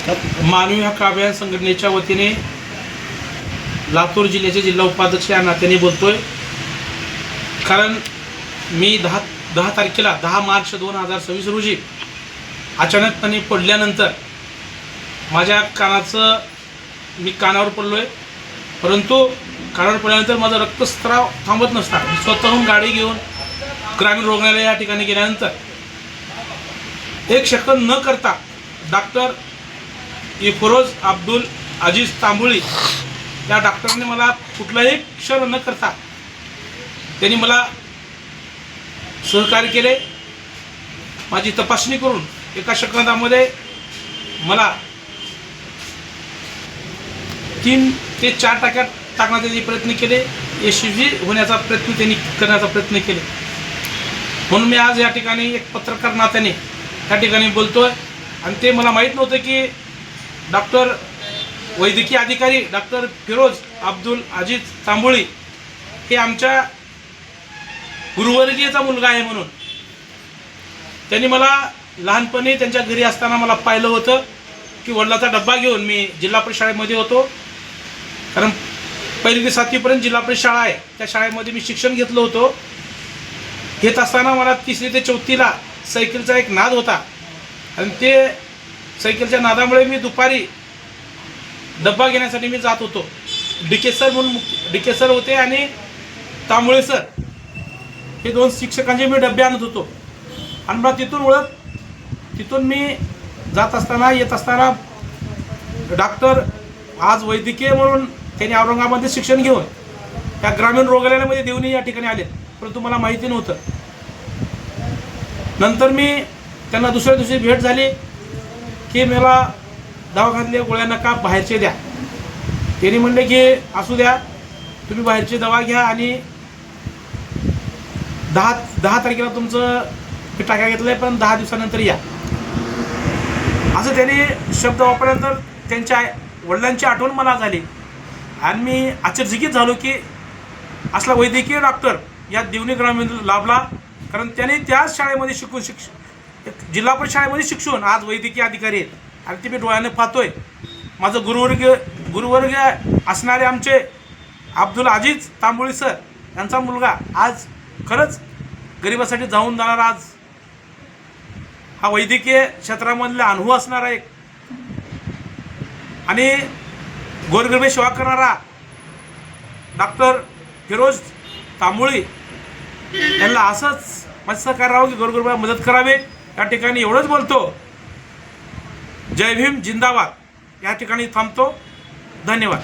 मानवी हक्क अभियान संघटनेच्या वतीने लातूर जिल्ह्याचे जिल्हा उपाध्यक्ष या नात्याने बोलतोय। कारण मी 10 तारखेला 10 मार्च 2026 रोजी अचानकपणे पडल्यानंतर माझ्या मी कानावर पडलो आहे। परंतु कानावर पडल्यानंतर माझा रक्तस्राव थांबत नसता मी स्वतःहून गाडी घेऊन ग्रामीण रुग्णालय या ठिकाणी गेल्यानंतर एक सेकंद न करता डॉक्टर इफरोज अब्दुल अजीज तांबोळी या डॉक्टरने मला कुठलाही क्षण न करता त्यांनी मला सहकार्य केले। माझी तपासणी करून एका सेकंदामध्ये मला 3 ते 4 टाक्यात टाकण्याचे प्रयत्न केले। यशस्वी होण्याचा प्रयत्न त्यांनी करण्याचा प्रयत्न केले। म्हणून मी आज या ठिकाणी एक पत्रकार नात्याने या ठिकाणी बोलतोय। आणि ते मला माहीत नव्हतं की डॉक्टर वैद्यकीय अधिकारी डॉक्टर फिरोज अब्दुल अजीज तांबोळी हे आमच्या गुरुवर्गीयचा मुलगा आहे। म्हणून त्यांनी मला लहानपणी त्यांच्या घरी असताना मला पाहिलं होतं की वडिलांचा डब्बा घेऊन मी जिल्हा परिषद शाळेमध्ये होतो। कारण 1ली ते 7वीपर्यंत जिल्हा परिषद शाळा आहे, त्या शाळेमध्ये मी शिक्षण घेतलं होतं। घेत असताना मला 3री ते 4थीला सायकलचा एक नाद होता आणि ते सायकलच्या नादामुळे मी दुपारी डब्बा घेण्यासाठी मी जात होतो। डिके सर होते आणि तांबोळे सर हे 2 शिक्षकांचे मी डब्बे आणत होतो। आणि मला तिथून मी जात असताना येत असताना डॉक्टर आज वैद्यकीय म्हणून त्यांनी औरंगाबादमध्ये शिक्षण घेऊन त्या ग्रामीण रुग्णालयामध्ये देऊन या ठिकाणी आले, परंतु मला माहिती नव्हतं। नंतर मी त्यांना दुसऱ्या दिवशी भेट झाली की मला दवाखान्यातल्या गोळ्या नका, बाहेरचे द्या। त्यांनी म्हणले की असू द्या, तुम्ही बाहेरची दवा घ्या आणि 10 तारखेला तुमचं टाक्या घेतलं आहे, पण 10 दिवसानंतर या, असं त्यांनी शब्द वापरल्यानंतर त्यांच्या वडिलांची आठवण मला झाली। आणि मी आश्चर्यचकित झालो की असला वैद्यकीय डॉक्टर या देवणी ग्रामीण लाभला। कारण त्याने त्याच शाळेमध्ये शिकून जिल्हा परिषद शाळेमध्ये शिक्षून आज वैद्यकीय अधिकारी आहेत आणि ते मी डोळ्याने पाहतोय। माझं गुरुवर्ग असणारे आमचे अब्दुल अजीज तांबोळी सर यांचा मुलगा आज खरंच गरिबासाठी जाऊन जाणारा आज हा वैद्यकीय क्षेत्रामधला अनुभव असणारा एक आणि गोरगरिबी सेवा करणारा डॉक्टर फिरोज तांबोळी यांना असंच माझं सहकार्य राहावं की गोरगरिबाला मदत करावी। या ठिकाणी एवढंच बोलतो। जय भीम जिंदाबाद। या ठिकाणी थांबतो। धन्यवाद।